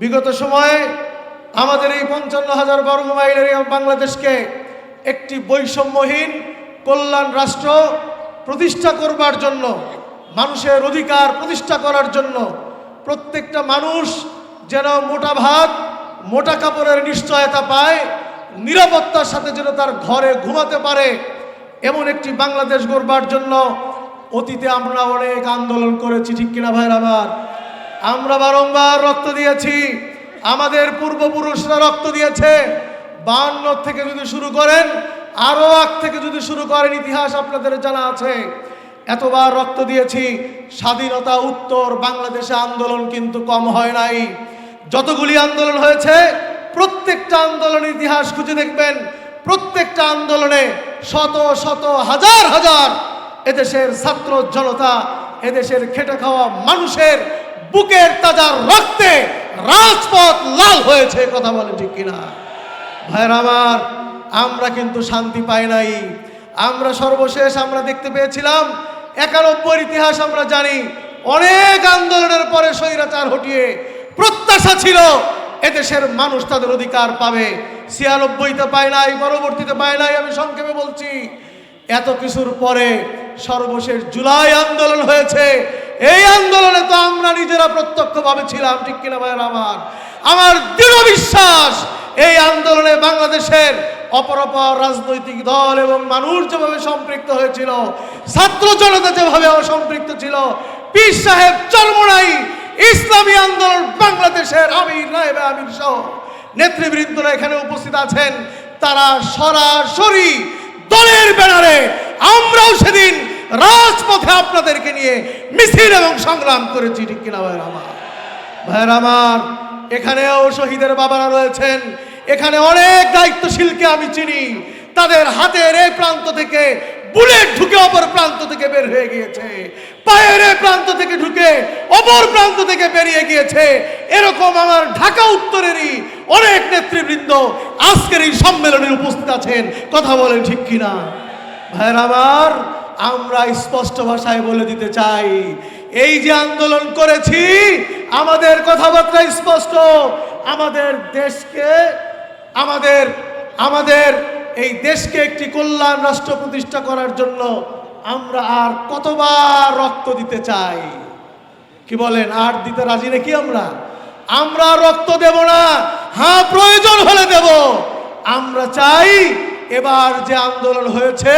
বিগত সময়ে আমাদের এই ৫৫,০০০ বর্গ মাইলের বাংলাদেশকে একটি বৈষম্যহীন কল্যাণ রাষ্ট্র প্রতিষ্ঠা করবার জন্য, মানুষের অধিকার প্রতিষ্ঠা করার জন্য, প্রত্যেকটা মানুষ যেন মোটা ভাত মোটা কাপড়ের নিশ্চয়তা পায়, নিরাপত্তার সাথে যেন তার ঘরে ঘুমাতে পারে, এমন একটি বাংলাদেশ গড়বার জন্য অতীতে আমরা অনেক আন্দোলন করেছি, ঠিক কিনা ভাইরা আমার? আমরা বারংবার রক্ত দিয়েছি, আমাদের পূর্বপুরুষরা রক্ত দিয়েছে। 52 থেকে যদি শুরু করেন, আরো আগ থেকে যদি শুরু করেন, ইতিহাস আপনাদের জানা আছে। এতবার রক্ত দিয়েছি, স্বাধীনতা উত্তর বাংলাদেশে আন্দোলন কিন্তু কম হয় নাই। যতগুলি আন্দোলন হয়েছে, প্রত্যেকটা আন্দোলনের ইতিহাস খুঁজে দেখবেন, প্রত্যেকটা আন্দোলনে শত শত হাজার হাজার এদেশের ছাত্র জনতা, এদেশের খেটে খাওয়া মানুষের বুকের তাজা রক্তে রাজপথ লাল হয়েছে। কথা বলে ঠিক কিনা ভাইরা আমার? আমরা কিন্তু শান্তি পাই নাই। আমরা সর্বশেষ আমরা দেখতে পেয়েছিলাম 91 ইতিহাস আমরা জানি, অনেক আন্দোলনের পরে স্বৈরাচার হটিয়ে প্রত্যাশা ছিল এদেশের মানুষ তাদের অধিকার পাবে। 96তে পায় নাই, পরবর্তীতে পায় নাই। আমি সংক্ষেপে বলছি, এত কিছুর পরে সর্বশেষ জুলাই আন্দোলন হয়েছে। এই আন্দোলনে তো আমরা নিজেরা প্রত্যক্ষভাবে ছিলাম, ঠিক কিনা ভাইরা আমার? আমার দৃঢ় বিশ্বাস, এই আন্দোলনে বাংলাদেশের অপরাপর রাজনৈতিক দল এবং মানুষ যেভাবে সম্পৃক্ত হয়েছিল, ছাত্র জনতা যেভাবে সম্পৃক্ত ছিল, পীর সাহেব চরমোনাই, ইসলামী আন্দোলন বাংলাদেশের আমির নায়েবে আমির সহ নেতৃবৃন্দরা এখানে উপস্থিত আছেন, তারা সরাসরি দলের ব্যানারে আমরাও সেদিন রাজপথে আপনাদেরকে নিয়ে মিছিল এবং সংগ্রাম করেছি, ঠিক কিনা ভাইরা আমার? ভাইরা আমার, এখানেও শহীদের বাবারা রয়েছেন, এখানে অনেক দায়িত্বশীলকে আমি চিনি। তাদের হাতের এই প্রান্ত থেকে বুলেট ঢুকে অপর প্রান্ত থেকে বের হয়ে গিয়েছে, পায়ের এই প্রান্ত থেকে ঢুকে অপর প্রান্ত থেকে বেরিয়ে গিয়েছে। এরকম আমার ঢাকা উত্তরেরই অনেক নেতৃবৃন্দ আজকের এই সম্মেলনে উপস্থিত আছেন। কথা বলেন ঠিক কিনা ভাইরা আমার? আমরা স্পষ্ট ভাষায় বলে দিতে চাই, এই যে আন্দোলন করেছি, আমাদের কথাবার্তা স্পষ্ট। আমাদের দেশকে, আমাদের এই দেশকে একটি কল্যাণ রাষ্ট্র প্রতিষ্ঠা করার জন্য আমরা আর কতবার রক্ত দিতে চাই? কি বলেন, আর দিতে রাজি নাকি আমরা রক্ত দেব না। হ্যাঁ, প্রয়োজন হলে দেব। আমরা চাই এবার যে আন্দোলন হয়েছে,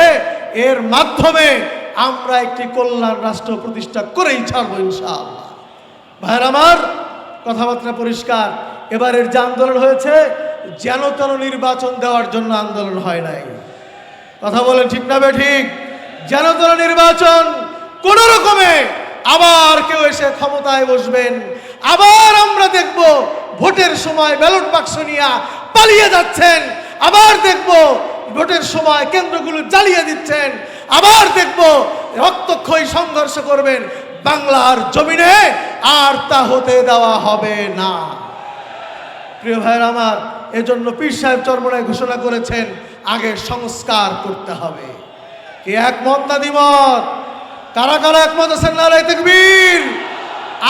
এর মাধ্যমে আমরা একটি কল্যাণ রাষ্ট্র প্রতিষ্ঠা করেই ছাড়বো ইনশাআল্লাহ। ভাইরা আমার, কথাবার্তা পরিষ্কার। এবারের যে আন্দোলন হয়েছে, যেন তেন নির্বাচন দেওয়ার জন্য আন্দোলন হয় নাই। কথা বলেন ঠিক না বেঠিক? যেন তেন নির্বাচন, কোন রকমে আবার কেউ এসে ক্ষমতায় বসবেন, আবার আমরা দেখব ভোটের সময় ব্যালট বাক্স নিয়ে পালিয়ে যাচ্ছেন, আবার দেখব ভোটের সময় কেন্দ্রগুলো জ্বালিয়ে দিচ্ছেন, আবার দেখব রক্তক্ষয়ী সংঘর্ষ করবেন। বাংলার জমিনে আর তা হতে দেওয়া হবে না। প্রিয় ভাইরা আমার, এজন্য পীর সাহেব চরমোনাই ঘোষণা করেছেন, আগে সংস্কার করতে হবে। কি একমত না দ্বিমত? কারা কারা একমত আছেন? নারায়ে তাকবীর।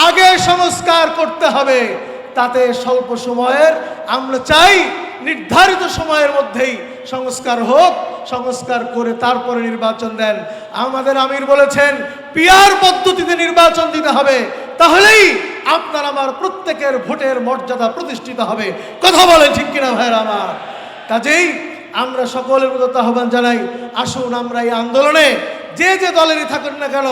আগে সংস্কার করতে হবে, তাতে স্বল্প সময়ের, আমরা চাই নির্ধারিত সময়ের মধ্যেই সংস্কার হোক, সংস্কার করে তারপরে নির্বাচন দেন। আমাদের আমির বলেছেন, পিয়ার পদ্ধতিতে নির্বাচন দিতে হবে, তাহলেই আপনার আমার প্রত্যেকের ভোটের মর্যাদা প্রতিষ্ঠিত হবে। কথা বলেন ঠিক কিনা ভাইরা আমার? কাজেই আমরা সকলের মধ্যে আহ্বান জানাই, আসুন আমরা এই আন্দোলনে যে যে দলেরই থাকুন না কেন,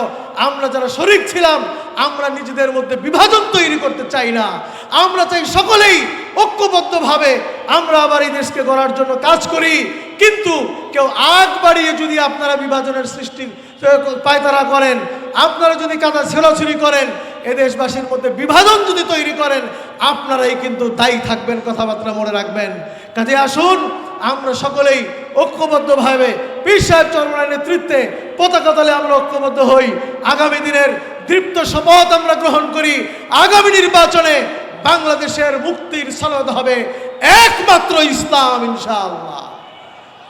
আমরা যারা শরীক ছিলাম, আমরা নিজেদের মধ্যে বিভাজন তৈরি করতে চাই না। আমরা চাই সকলেই ঐক্যবদ্ধভাবে আমরা আবার এই দেশকে গড়ার জন্য কাজ করি। কিন্তু কেউ আগ বাড়িয়ে যদি আপনারা বিভাজনের সৃষ্টি পায়তারা করেন, আপনারা যদি কাদা ছেঁড়াছুড়ি করেন, এ দেশবাসীর মধ্যে বিভাজন যদি তৈরি করেন, আপনারাই কিন্তু দায়ী থাকবেন। কথাবার্তা মনে রাখবেন। কাজে আসুন আমরা সকলেই ঐক্যবদ্ধভাবে পীর সাহেব চরমোনাইর নেতৃত্বে পতাকা তলে আমরা ঐক্যবদ্ধ হই। আগামী দিনের দীপ্ত শপথ আমরা গ্রহণ করি, আগামী নির্বাচনে বাংলাদেশের মুক্তির সনদ হবে একমাত্র ইসলাম ইনশাআল্লাহ।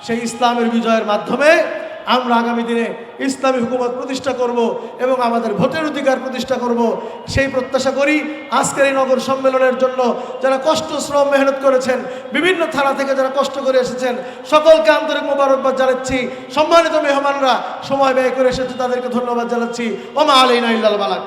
সেই ইসলামের বিজয়ের মাধ্যমে আমরা আগামী দিনে ইসলামী হুকুমত প্রতিষ্ঠা করব এবং আমাদের ভোটের অধিকার প্রতিষ্ঠা করব সেই প্রত্যাশা করি। আজকের এই নগর সম্মেলনের জন্য যারা কষ্ট শ্রম মেহনত করেছেন, বিভিন্ন থানা থেকে যারা কষ্ট করে এসেছেন, সকলকে আন্তরিক মোবারকবাদ জানাচ্ছি। সম্মানিত মেহমানরা সময় ব্যয় করে এসেছে, তাদেরকে ধন্যবাদ জানাচ্ছি। ওমা আলাইনা ইল্লাল বালাগ।